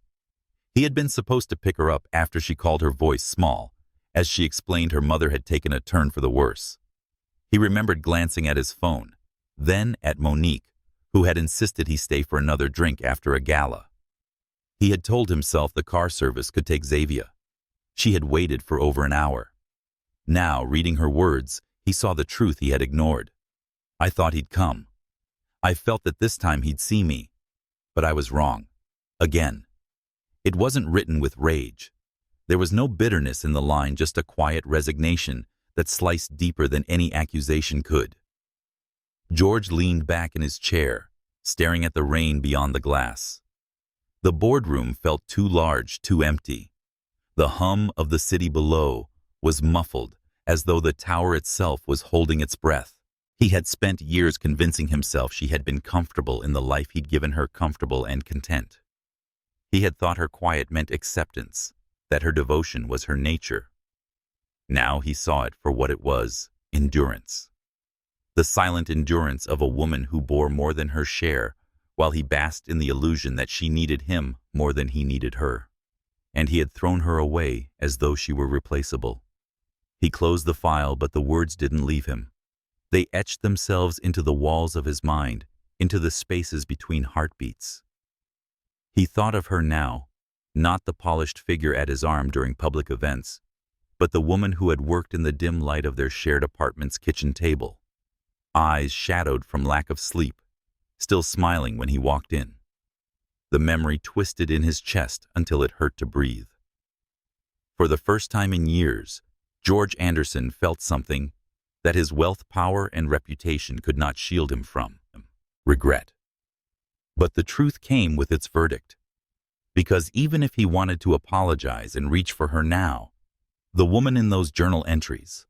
He had been supposed to pick her up after she called her voice small, as she explained her mother had taken a turn for the worse. He remembered glancing at his phone, then at Monique, who had insisted he stay for another drink after a gala. He had told himself the car service could take Xavia. She had waited for over an hour. Now, reading her words, he saw the truth he had ignored. I thought he'd come. I felt that this time he'd see me. But I was wrong. Again. It wasn't written with rage. There was no bitterness in the line, just a quiet resignation that sliced deeper than any accusation could. George leaned back in his chair, staring at the rain beyond the glass. The boardroom felt too large, too empty. The hum of the city below was muffled, as though the tower itself was holding its breath. He had spent years convincing himself she had been comfortable in the life he'd given her, comfortable and content. He had thought her quiet meant acceptance, that her devotion was her nature. Now he saw it for what it was, endurance. The silent endurance of a woman who bore more than her share, while he basked in the illusion that she needed him more than he needed her. And he had thrown her away as though she were replaceable. He closed the file, but the words didn't leave him. They etched themselves into the walls of his mind, into the spaces between heartbeats. He thought of her now, not the polished figure at his arm during public events, but the woman who had worked in the dim light of their shared apartment's kitchen table, eyes shadowed from lack of sleep, still smiling when he walked in. The memory twisted in his chest until it hurt to breathe. For the first time in years, George Anderson felt something that his wealth, power, and reputation could not shield him from: regret. But the truth came with its verdict. Because even if he wanted to apologize and reach for her now, the woman in those journal entries,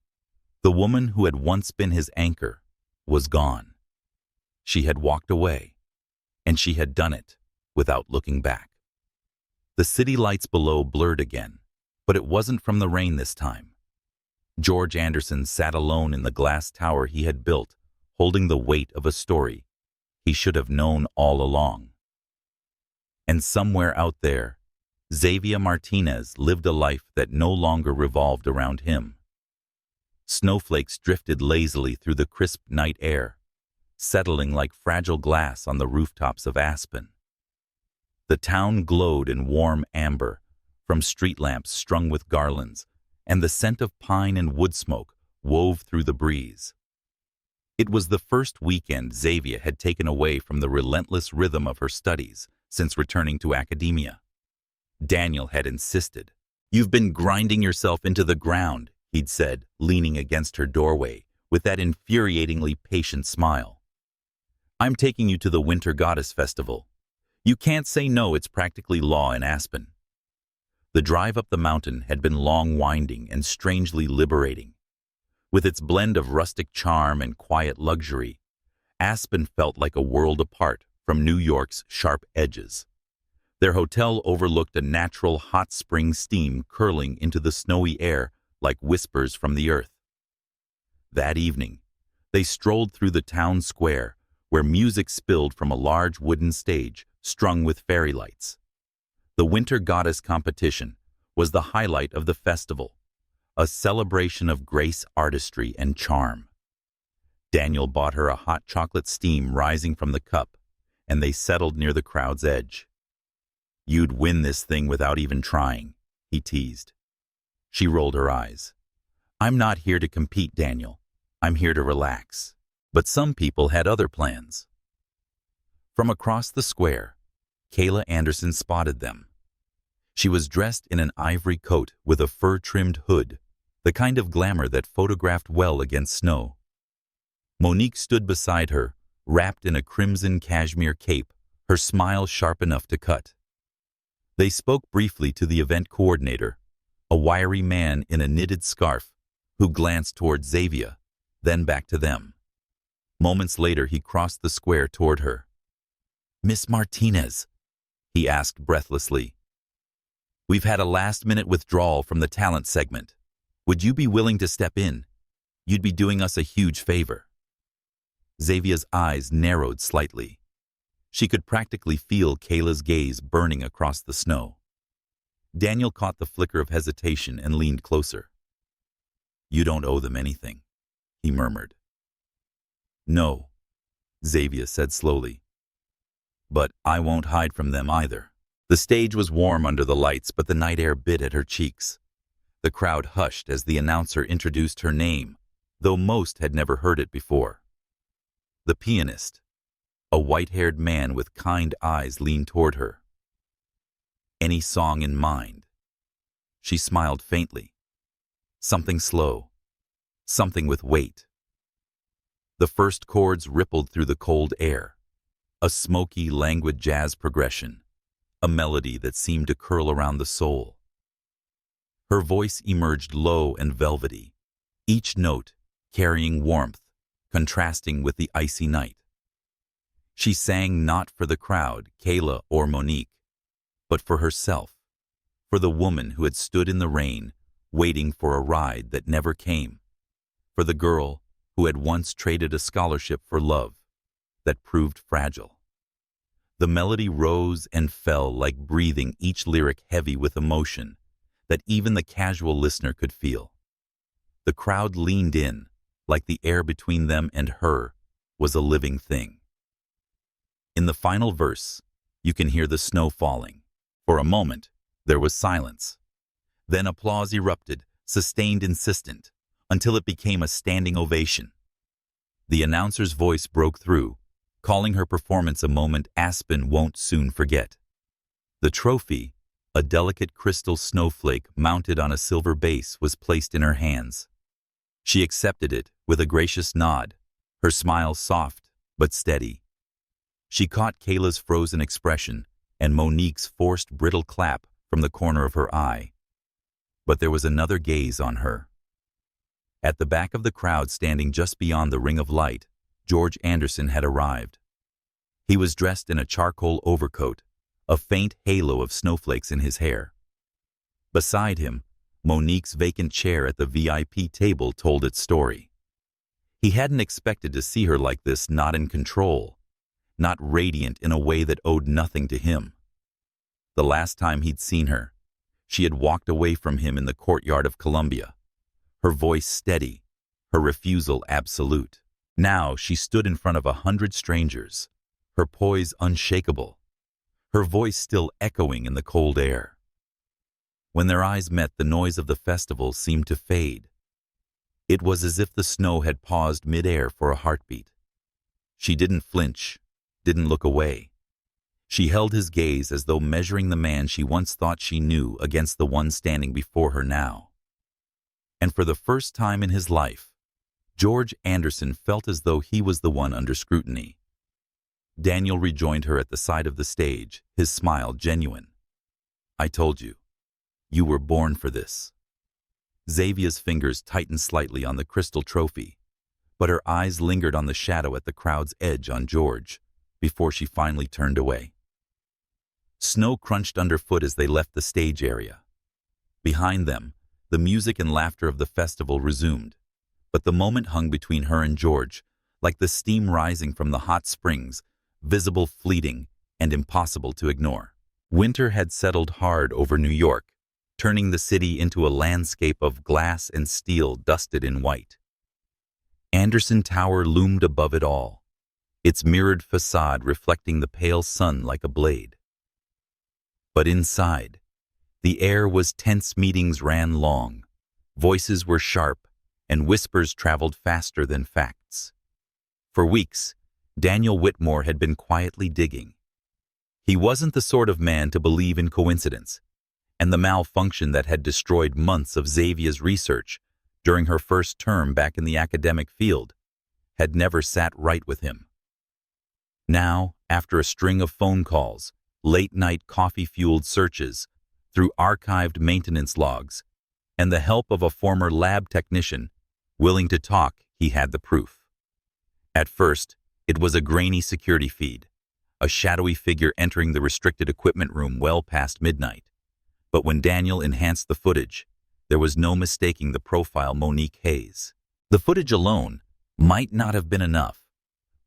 the woman who had once been his anchor, was gone. She had walked away, and she had done it without looking back. The city lights below blurred again, but it wasn't from the rain this time. George Anderson sat alone in the glass tower he had built, holding the weight of a story he should have known all along. And somewhere out there, Xavia Martinez lived a life that no longer revolved around him. Snowflakes drifted lazily through the crisp night air, settling like fragile glass on the rooftops of Aspen. The town glowed in warm amber from street lamps strung with garlands, and the scent of pine and wood smoke wove through the breeze. It was the first weekend Xavia had taken away from the relentless rhythm of her studies since returning to academia. Daniel had insisted. "You've been grinding yourself into the ground," he'd said, leaning against her doorway with that infuriatingly patient smile. "I'm taking you to the Winter Goddess Festival. You can't say no, it's practically law in Aspen." The drive up the mountain had been long, winding, and strangely liberating. With its blend of rustic charm and quiet luxury, Aspen felt like a world apart from New York's sharp edges. Their hotel overlooked a natural hot spring steam curling into the snowy air like whispers from the earth. That evening, they strolled through the town square, where music spilled from a large wooden stage strung with fairy lights. The Winter Goddess competition was the highlight of the festival, a celebration of grace, artistry, and charm. Daniel bought her a hot chocolate steam rising from the cup, and they settled near the crowd's edge. "You'd win this thing without even trying," he teased. She rolled her eyes. "I'm not here to compete, Daniel. I'm here to relax." But some people had other plans. From across the square, Kayla Anderson spotted them. She was dressed in an ivory coat with a fur-trimmed hood, the kind of glamour that photographed well against snow. Monique stood beside her, wrapped in a crimson cashmere cape, her smile sharp enough to cut. They spoke briefly to the event coordinator, a wiry man in a knitted scarf, who glanced toward Xavia, then back to them. Moments later, he crossed the square toward her. "Miss Martinez," he asked breathlessly, "we've had a last-minute withdrawal from the talent segment. Would you be willing to step in? You'd be doing us a huge favor." Xavia's eyes narrowed slightly. She could practically feel Kayla's gaze burning across the snow. Daniel caught the flicker of hesitation and leaned closer. "You don't owe them anything," he murmured. "No," Xavia said slowly. "But I won't hide from them either." The stage was warm under the lights, but the night air bit at her cheeks. The crowd hushed as the announcer introduced her name, though most had never heard it before. The pianist, a white-haired man with kind eyes, leaned toward her. "Any song in mind?" She smiled faintly. "Something slow, something with weight." The first chords rippled through the cold air, a smoky, languid jazz progression, a melody that seemed to curl around the soul. Her voice emerged low and velvety, each note carrying warmth, contrasting with the icy night. She sang not for the crowd, Kayla or Monique, but for herself, for the woman who had stood in the rain, waiting for a ride that never came, for the girl who had once traded a scholarship for love that proved fragile. The melody rose and fell like breathing, each lyric heavy with emotion that even the casual listener could feel. The crowd leaned in, like the air between them and her was a living thing. In the final verse, you can hear the snow falling. For a moment, there was silence. Then applause erupted, sustained, insistent, until it became a standing ovation. The announcer's voice broke through, calling her performance a moment Aspen won't soon forget. The trophy, a delicate crystal snowflake mounted on a silver base, was placed in her hands. She accepted it with a gracious nod, her smile soft but steady. She caught Kayla's frozen expression and Monique's forced brittle clap from the corner of her eye. But there was another gaze on her. At the back of the crowd, standing just beyond the ring of light, George Anderson had arrived. He was dressed in a charcoal overcoat, a faint halo of snowflakes in his hair. Beside him, Monique's vacant chair at the VIP table told its story. He hadn't expected to see her like this, not in control, not radiant in a way that owed nothing to him. The last time he'd seen her, she had walked away from him in the courtyard of Columbia, her voice steady, her refusal absolute. Now she stood in front of 100 strangers, her poise unshakable, her voice still echoing in the cold air. When their eyes met, the noise of the festival seemed to fade. It was as if the snow had paused mid-air for a heartbeat. She didn't flinch, didn't look away. She held his gaze as though measuring the man she once thought she knew against the one standing before her now. And for the first time in his life, George Anderson felt as though he was the one under scrutiny. Daniel rejoined her at the side of the stage, his smile genuine. "I told you, you were born for this." Xavia's fingers tightened slightly on the crystal trophy, but her eyes lingered on the shadow at the crowd's edge on George, before she finally turned away. Snow crunched underfoot as they left the stage area. Behind them, the music and laughter of the festival resumed, but the moment hung between her and George, like the steam rising from the hot springs, visible, fleeting, and impossible to ignore. Winter had settled hard over New York, turning the city into a landscape of glass and steel dusted in white. Anderson Tower loomed above it all, its mirrored facade reflecting the pale sun like a blade. But inside, the air was tense, meetings ran long, voices were sharp, and whispers traveled faster than facts. For weeks, Daniel Whitmore had been quietly digging. He wasn't the sort of man to believe in coincidence, and the malfunction that had destroyed months of Xavia's research during her first term back in the academic field had never sat right with him. Now, after a string of phone calls, late-night coffee-fueled searches, through archived maintenance logs, and the help of a former lab technician willing to talk, he had the proof. At first, it was a grainy security feed, a shadowy figure entering the restricted equipment room well past midnight. But when Daniel enhanced the footage, there was no mistaking the profile Monique Hayes. The footage alone might not have been enough,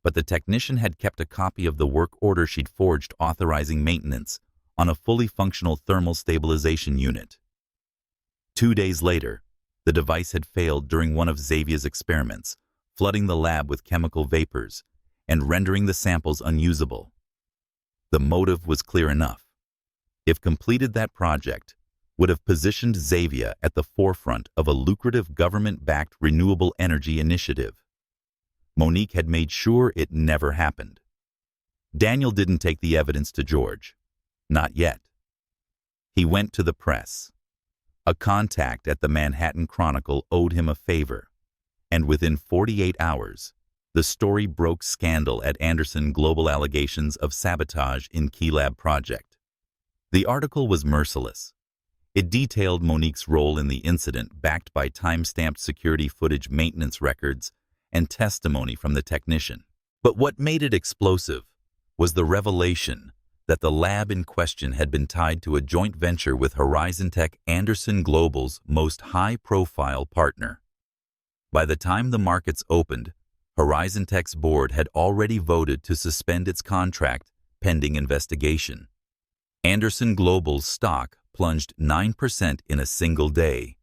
but the technician had kept a copy of the work order she'd forged authorizing maintenance on a fully functional thermal stabilization unit. 2 days later, the device had failed during one of Xavia's experiments, flooding the lab with chemical vapors and rendering the samples unusable. The motive was clear enough. If completed, that project would have positioned Xavia at the forefront of a lucrative government-backed renewable energy initiative. Monique had made sure it never happened. Daniel didn't take the evidence to George. Not yet. He went to the press. A contact at the Manhattan Chronicle owed him a favor, and within 48 hours, the story broke scandal at Anderson Global allegations of sabotage in Key Lab project. The article was merciless. It detailed Monique's role in the incident, backed by time-stamped security footage, maintenance records, and testimony from the technician. But what made it explosive was the revelation that the lab in question had been tied to a joint venture with HorizonTech, Anderson Global's most high-profile partner. By the time the markets opened, HorizonTech's board had already voted to suspend its contract pending investigation. Anderson Global's stock plunged 9% in a single day.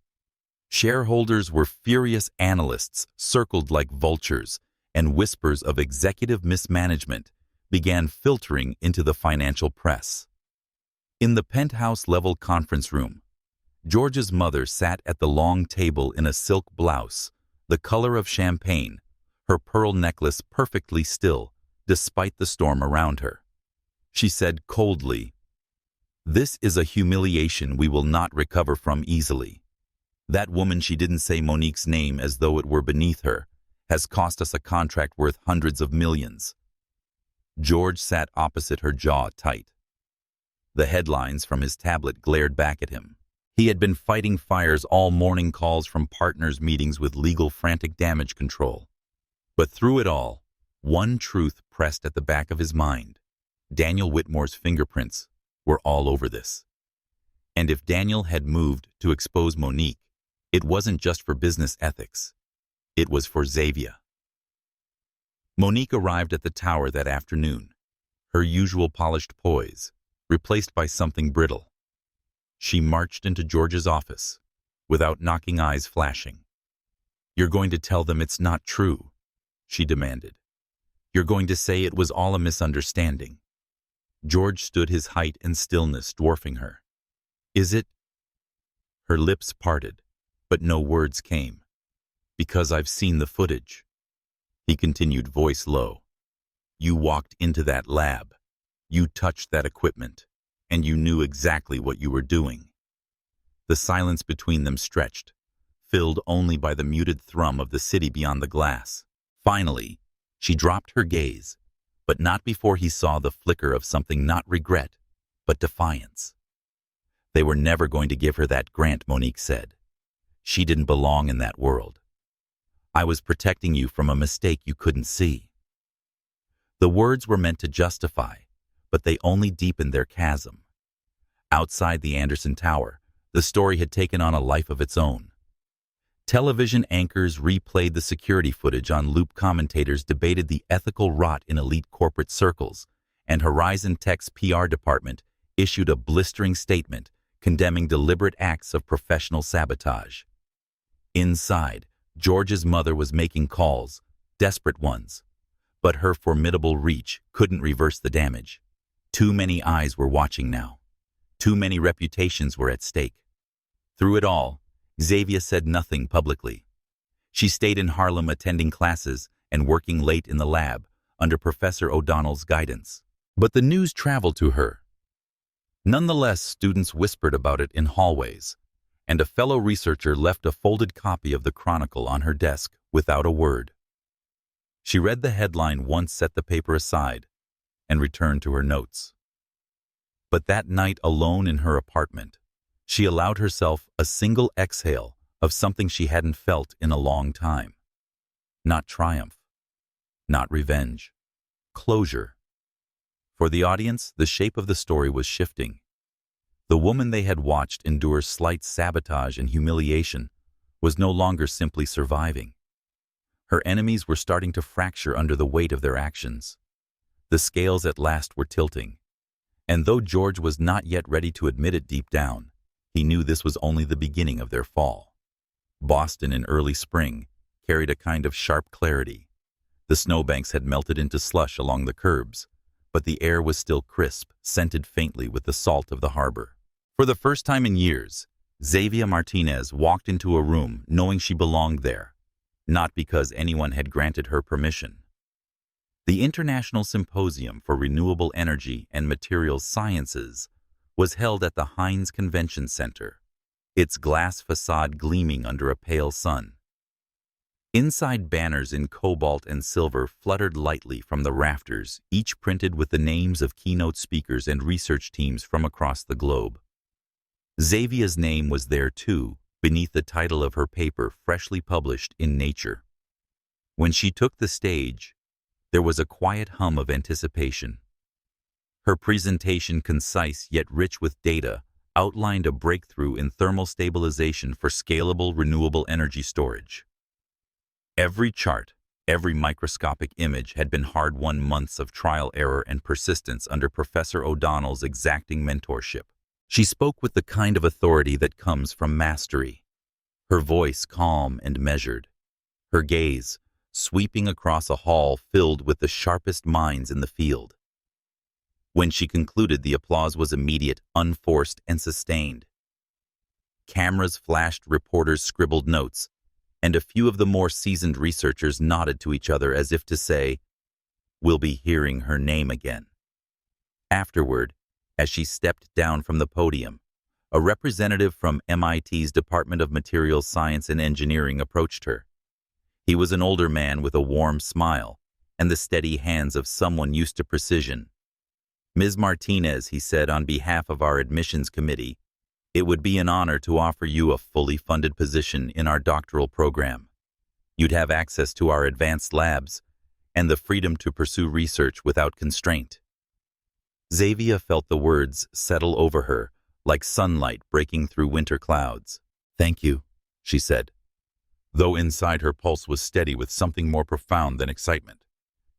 Shareholders were furious, analysts circled like vultures, and whispers of executive mismanagement began filtering into the financial press. In the penthouse-level conference room, George's mother sat at the long table in a silk blouse, the color of champagne, her pearl necklace perfectly still, despite the storm around her. She said coldly, "This is a humiliation we will not recover from easily. That woman," she didn't say Monique's name as though it were beneath her, "has cost us a contract worth hundreds of millions." George sat opposite her, jaw tight. The headlines from his tablet glared back at him. He had been fighting fires all morning, calls from partners, meetings with legal, frantic damage control. But through it all, one truth pressed at the back of his mind. Daniel Whitmore's fingerprints were all over this. And if Daniel had moved to expose Monique, it wasn't just for business ethics. It was for Xavia. Monique arrived at the tower that afternoon, her usual polished poise replaced by something brittle. She marched into George's office, without knocking, eyes flashing. "You're going to tell them it's not true," she demanded. "You're going to say it was all a misunderstanding." George stood, his height and stillness dwarfing her. "Is it?" Her lips parted, but no words came. "Because I've seen the footage," he continued, voice low. "You walked into that lab. You touched that equipment, and you knew exactly what you were doing." The silence between them stretched, filled only by the muted thrum of the city beyond the glass. Finally, she dropped her gaze, but not before he saw the flicker of something, not regret, but defiance. "They were never going to give her that grant," Monique said. "She didn't belong in that world. I was protecting you from a mistake you couldn't see." The words were meant to justify, but they only deepened their chasm. Outside the Anderson Tower, the story had taken on a life of its own. Television anchors replayed the security footage on loop, commentators debated the ethical rot in elite corporate circles, and Horizon Tech's PR department issued a blistering statement condemning deliberate acts of professional sabotage. Inside, George's mother was making calls, desperate ones, but her formidable reach couldn't reverse the damage. Too many eyes were watching now. Too many reputations were at stake. Through it all, Xavia said nothing publicly. She stayed in Harlem attending classes and working late in the lab under Professor O'Donnell's guidance. But the news traveled to her. Nonetheless, students whispered about it in hallways, and a fellow researcher left a folded copy of the Chronicle on her desk without a word. She read the headline once, set the paper aside, and returned to her notes. But that night, alone in her apartment, she allowed herself a single exhale of something she hadn't felt in a long time. Not triumph, not revenge, closure. For the audience, the shape of the story was shifting. The woman they had watched endure slight sabotage and humiliation was no longer simply surviving. Her enemies were starting to fracture under the weight of their actions. The scales at last were tilting. And though George was not yet ready to admit it deep down, he knew this was only the beginning of their fall. Boston in early spring carried a kind of sharp clarity. The snowbanks had melted into slush along the curbs, but the air was still crisp, scented faintly with the salt of the harbor. For the first time in years, Xavia Martinez walked into a room knowing she belonged there, not because anyone had granted her permission. The International Symposium for Renewable Energy and Materials Sciences was held at the Heinz Convention Center, its glass facade gleaming under a pale sun. Inside, banners in cobalt and silver fluttered lightly from the rafters, each printed with the names of keynote speakers and research teams from across the globe. Xavia's name was there too, beneath the title of her paper freshly published in Nature. When she took the stage, there was a quiet hum of anticipation. Her presentation, concise yet rich with data, outlined a breakthrough in thermal stabilization for scalable renewable energy storage. Every chart, every microscopic image had been hard-won months of trial, error, and persistence under Professor O'Donnell's exacting mentorship. She spoke with the kind of authority that comes from mastery, her voice calm and measured, her gaze sweeping across a hall filled with the sharpest minds in the field. When she concluded, the applause was immediate, unforced, and sustained. Cameras flashed, reporters scribbled notes, and a few of the more seasoned researchers nodded to each other as if to say, "We'll be hearing her name again." Afterward, as she stepped down from the podium, a representative from MIT's Department of Materials Science and Engineering approached her. He was an older man with a warm smile and the steady hands of someone used to precision. "Ms. Martinez," he said, "on behalf of our admissions committee, it would be an honor to offer you a fully funded position in our doctoral program. You'd have access to our advanced labs and the freedom to pursue research without constraint." Xavia felt the words settle over her like sunlight breaking through winter clouds. "Thank you," she said, though inside her pulse was steady with something more profound than excitement.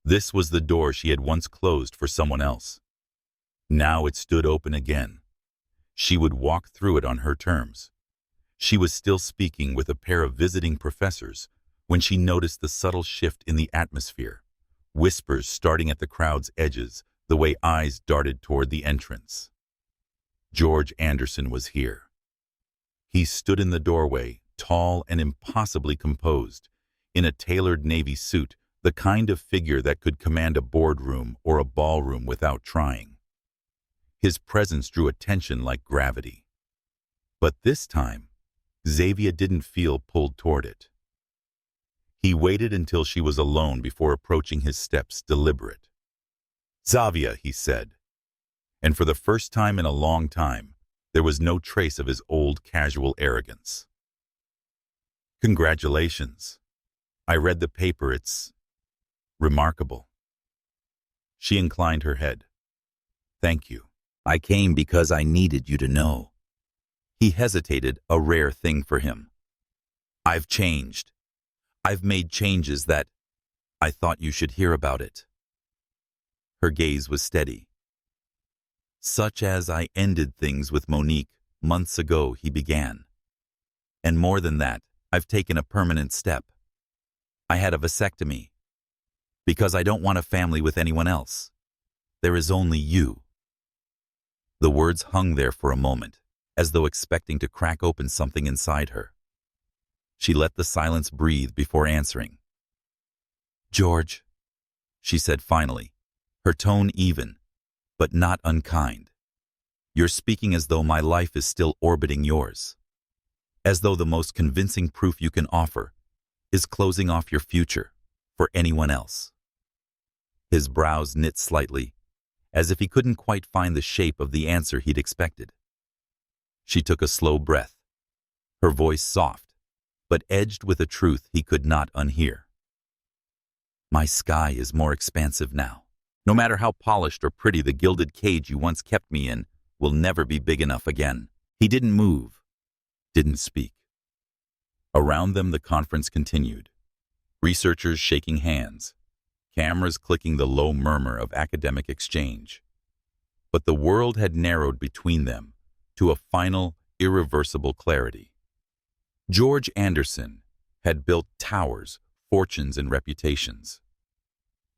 This was the door she had once closed for someone else. Now it stood open again. She would walk through it on her terms. She was still speaking with a pair of visiting professors when she noticed the subtle shift in the atmosphere, whispers starting at the crowd's edges, the way eyes darted toward the entrance. George Anderson was here. He stood in the doorway, tall and impossibly composed, in a tailored navy suit, the kind of figure that could command a boardroom or a ballroom without trying. His presence drew attention like gravity. But this time, Xavia didn't feel pulled toward it. He waited until she was alone before approaching his steps, deliberate. "Xavia," he said. And for the first time in a long time, there was no trace of his old casual arrogance. "Congratulations. I read the paper. It's remarkable." She inclined her head. Thank you. I came because I needed you to know. He hesitated, a rare thing for him. I've changed. I've made changes that I thought you should hear about it. Her gaze was steady. Such as I ended things with Monique months ago, he began. And more than that, I've taken a permanent step. I had a vasectomy. Because I don't want a family with anyone else. There is only you. The words hung there for a moment, as though expecting to crack open something inside her. She let the silence breathe before answering. George, she said finally, her tone even, but not unkind. You're speaking as though my life is still orbiting yours. As though the most convincing proof you can offer is closing off your future for anyone else. His brows knit slightly, as if he couldn't quite find the shape of the answer he'd expected. She took a slow breath, her voice soft, but edged with a truth he could not unhear. My sky is more expansive now. No matter how polished or pretty the gilded cage you once kept me in will never be big enough again. He didn't move, didn't speak. Around them the conference continued, researchers shaking hands, cameras clicking the low murmur of academic exchange. But the world had narrowed between them to a final, irreversible clarity. George Anderson had built towers, fortunes, and reputations.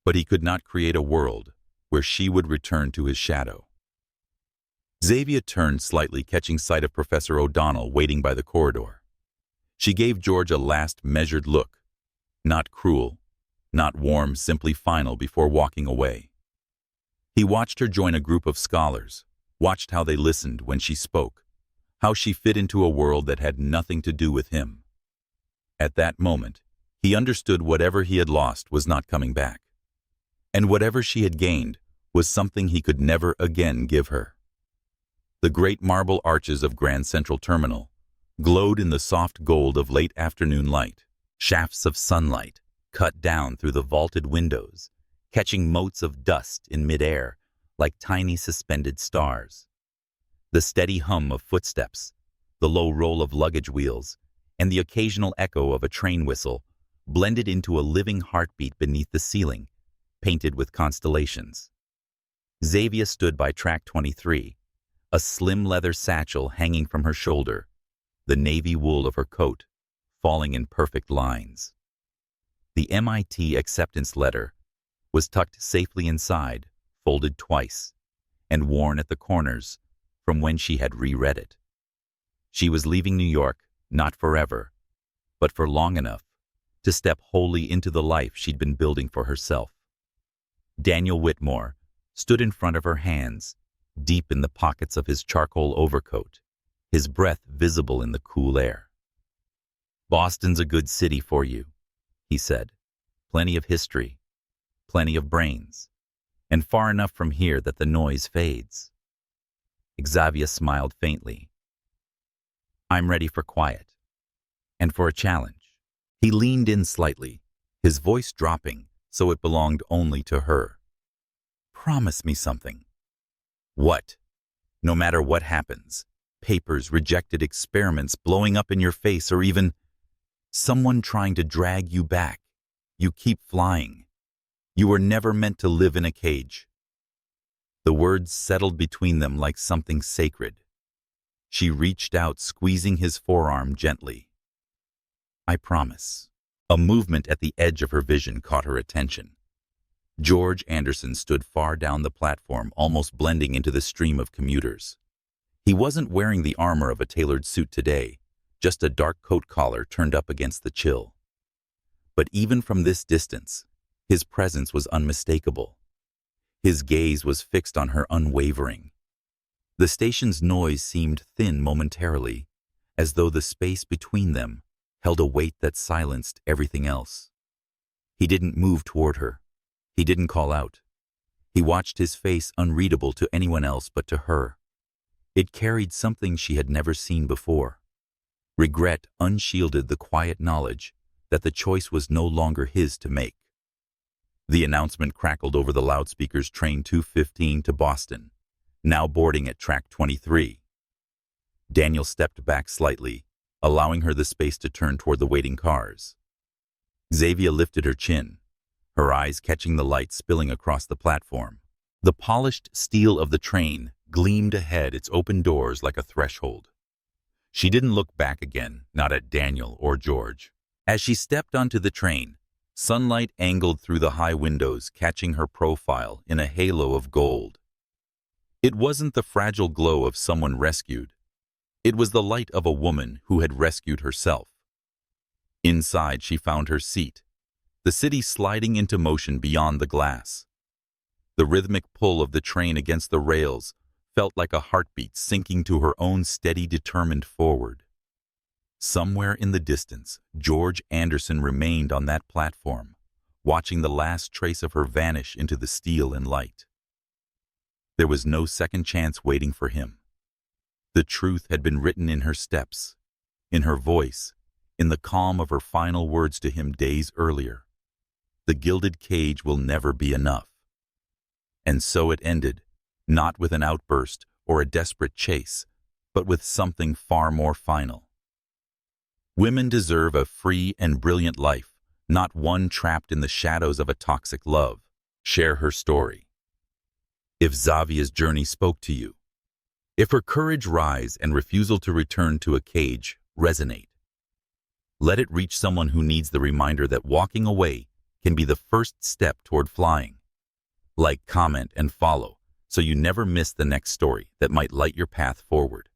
But he could not create a world where she would return to his shadow. Xavia turned slightly, catching sight of Professor O'Donnell waiting by the corridor. She gave George a last measured look, not cruel, not warm, simply final, before walking away. He watched her join a group of scholars, watched how they listened when she spoke, how she fit into a world that had nothing to do with him. At that moment, he understood whatever he had lost was not coming back, and whatever she had gained was something he could never again give her. The great marble arches of Grand Central Terminal glowed in the soft gold of late afternoon light, shafts of sunlight cut down through the vaulted windows, catching motes of dust in midair like tiny suspended stars. The steady hum of footsteps, the low roll of luggage wheels, and the occasional echo of a train whistle blended into a living heartbeat beneath the ceiling, painted with constellations. Xavia stood by track 23, a slim leather satchel hanging from her shoulder, the navy wool of her coat falling in perfect lines. The MIT acceptance letter was tucked safely inside, folded twice, and worn at the corners from when she had reread it. She was leaving New York, not forever, but for long enough to step wholly into the life she'd been building for herself. Daniel Whitmore stood in front of her, hands deep in the pockets of his charcoal overcoat, his breath visible in the cool air. Boston's a good city for you, he said. Plenty of history, plenty of brains, and far enough from here that the noise fades. Xavia smiled faintly. I'm ready for quiet, and for a challenge. He leaned in slightly, his voice dropping so it belonged only to her. Promise me something. What? No matter what happens, papers, rejected experiments blowing up in your face, or even someone trying to drag you back, you keep flying. You were never meant to live in a cage. The words settled between them like something sacred. She reached out, squeezing his forearm gently. I promise. A movement at the edge of her vision caught her attention. George Anderson stood far down the platform, almost blending into the stream of commuters. He wasn't wearing the armor of a tailored suit today, just a dark coat collar turned up against the chill. But even from this distance, his presence was unmistakable. His gaze was fixed on her, unwavering. The station's noise seemed thin momentarily, as though the space between them held a weight that silenced everything else. He didn't move toward her. He didn't call out. He watched his face, unreadable to anyone else but to her. It carried something she had never seen before. Regret unshielded the quiet knowledge that the choice was no longer his to make. The announcement crackled over the loudspeakers: Train 215 to Boston, now boarding at track 23. Daniel stepped back slightly, allowing her the space to turn toward the waiting cars. Xavia lifted her chin, her eyes catching the light spilling across the platform. The polished steel of the train gleamed ahead, its open doors like a threshold. She didn't look back again, not at Daniel or George. As she stepped onto the train, sunlight angled through the high windows, catching her profile in a halo of gold. It wasn't the fragile glow of someone rescued. It was the light of a woman who had rescued herself. Inside, she found her seat, the city sliding into motion beyond the glass. The rhythmic pull of the train against the rails felt like a heartbeat sinking to her own steady, determined forward. Somewhere in the distance, George Anderson remained on that platform, watching the last trace of her vanish into the steel and light. There was no second chance waiting for him. The truth had been written in her steps, in her voice, in the calm of her final words to him days earlier. The gilded cage will never be enough. And so it ended, not with an outburst or a desperate chase, but with something far more final. Women deserve a free and brilliant life, not one trapped in the shadows of a toxic love. Share her story. If Xavia's journey spoke to you, if her courage rise and refusal to return to a cage resonate, let it reach someone who needs the reminder that walking away can be the first step toward flying. Like, comment, and follow so you never miss the next story that might light your path forward.